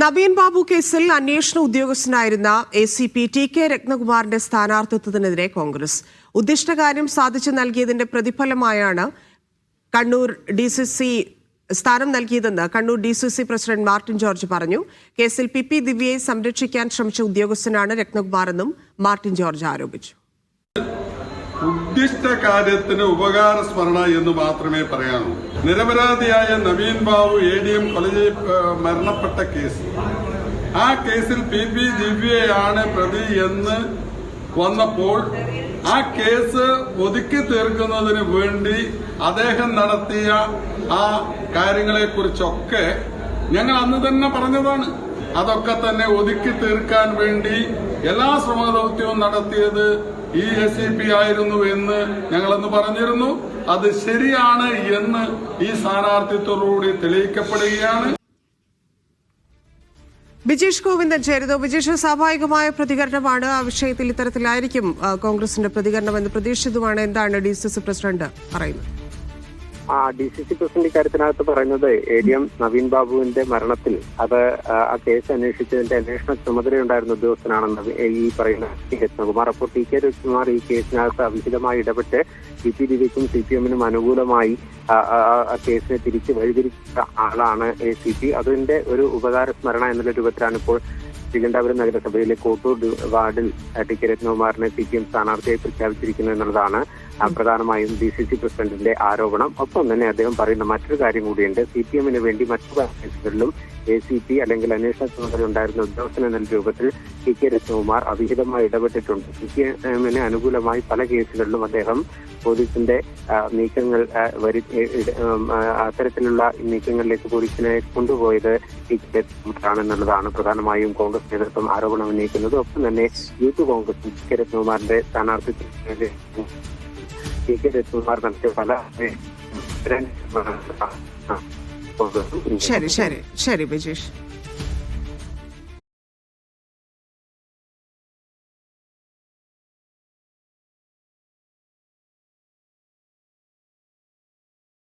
നവീൻ ബാബു കേസിൽ അന്വേഷണ ഉദ്യോഗസ്ഥനായിരുന്ന ACP TK രത്നകുമാറിന്റെ സ്ഥാനാർത്ഥിത്വത്തിനെതിരെ Congress ഉദ്ദിഷ്ടകാര്യം സാധിച്ചു നൽകിയതിന്റെ പ്രതിഫലമായാണ് കണ്ണൂർ DCC സ്ഥാനം നൽകിയതെന്ന് കണ്ണൂർ DCC പ്രസിഡന്റ് മാർട്ടിൻ ജോർജ് പറഞ്ഞു. കേസിൽ PP ദിവ്യയെ സംരക്ഷിക്കാൻ ശ്രമിച്ച ഉദ്യോഗസ്ഥനാണ് രത്നകുമാറെന്നും മാർട്ടിൻ ജോർജ് ആരോപിച്ചു. ഉദ്ദിഷ്ട കാര്യത്തിന് ഉപകാര സ്മരണ എന്ന് മാത്രമേ പറയാനൂ. നിരപരാധിയായ നവീൻ ബാബു ADM കോളേജിൽ മരണപ്പെട്ട കേസ്, ആ കേസിൽ PP ദിവ്യയാണ് പ്രതി എന്ന് വന്നപ്പോൾ ആ കേസ് ഒതുക്കി തീർക്കുന്നതിന് വേണ്ടി അദ്ദേഹം നടത്തിയ ആ കാര്യങ്ങളെക്കുറിച്ചൊക്കെ ഞങ്ങൾ അന്ന് തന്നെ പറഞ്ഞതാണ്. അതൊക്കെ തന്നെ ഒതുക്കി തീർക്കാൻ വേണ്ടി എല്ലാ ശ്രമദൌത്യവും നടത്തിയത് ഈ ACP ആയിരുന്നു എന്ന് ഞങ്ങളന്ന് പറഞ്ഞിരുന്നു. അത് ശരിയാണ് എന്ന് ഈ സ്ഥാനാർത്ഥിത്വത്തോടുകൂടി തെളിയിക്കപ്പെടുകയാണ്. ബിജേഷ് ഗോവിന്ദൻ ചേരുന്നു. ബിജേഷ്, സ്വാഭാവികമായ പ്രതികരണമാണ്. ആ വിഷയത്തിൽ ഇത്തരത്തിലായിരിക്കും കോൺഗ്രസിന്റെ പ്രതികരണമെന്ന് പ്രതീക്ഷിച്ചതുമാണ്. എന്താണ് DCC പ്രസിഡന്റ് പറയുന്നത്? DCC പ്രസിഡന്റ് ഇക്കാര്യത്തിനകത്ത് പറയുന്നത് ADM നവീൻ ബാബുവിന്റെ മരണത്തിൽ അത് ആ കേസ് അന്വേഷിച്ചതിന്റെ അന്വേഷണ ചുമതലയുണ്ടായിരുന്ന ഉദ്യോഗസ്ഥനാണെന്ന് ഈ പറയുന്ന രത്നകുമാർ. അപ്പോൾ TK രത്നകുമാർ ഈ കേസിനകത്ത് അവിഹിതമായി ഇടപെട്ട് PP ദിവ്യയ്ക്കും CPM-നും അനുകൂലമായി ആ കേസിനെ തിരിച്ച് വഴിതിരിച്ച ആളാണ് ACP. അതിന്റെ ഒരു ഉപകാര സ്മരണ എന്നുള്ള രൂപത്തിലാണ് ഇപ്പോൾ തിരുവനന്തപുരം നഗരസഭയിലെ കോട്ടൂർ വാർഡിൽ TK രത്നകുമാറിനെ CPM സ്ഥാനാർത്ഥിയായി പ്രഖ്യാപിച്ചിരിക്കുന്നു എന്നുള്ളതാണ് പ്രധാനമായും DCC പ്രസിഡന്റിന്റെ ആരോപണം. ഒപ്പം തന്നെ അദ്ദേഹം പറയുന്ന മറ്റൊരു കാര്യം കൂടിയുണ്ട്. CPM-ന് വേണ്ടി മറ്റു കേസുകളിലും ACP അല്ലെങ്കിൽ അന്വേഷണ ചുമതല ഉണ്ടായിരുന്ന ഉദ്യോഗസ്ഥൻ എന്ന രൂപത്തിൽ TK രത്നകുമാർ അവിഹിതമായി ഇടപെട്ടിട്ടുണ്ട്. CPM-ന് അനുകൂലമായി പല കേസുകളിലും അദ്ദേഹം പോലീസിന്റെ നീക്കങ്ങൾ അത്തരത്തിലുള്ള നീക്കങ്ങളിലേക്ക് പോലീസിനെ കൊണ്ടുപോയത് TK രത്നകുമാറാണെന്നുള്ളതാണ് പ്രധാനമായും കോൺഗ്രസ് നേതൃത്വം ആരോപണം ഉന്നയിക്കുന്നത്. ഒപ്പം തന്നെ youth Congress TK രത്നകുമാറിന്റെ സ്ഥാനാർത്ഥിത്വത്തിനെതിരെ TK Ratnakumar നടത്തിയ പല ശരി ബിജേഷ്.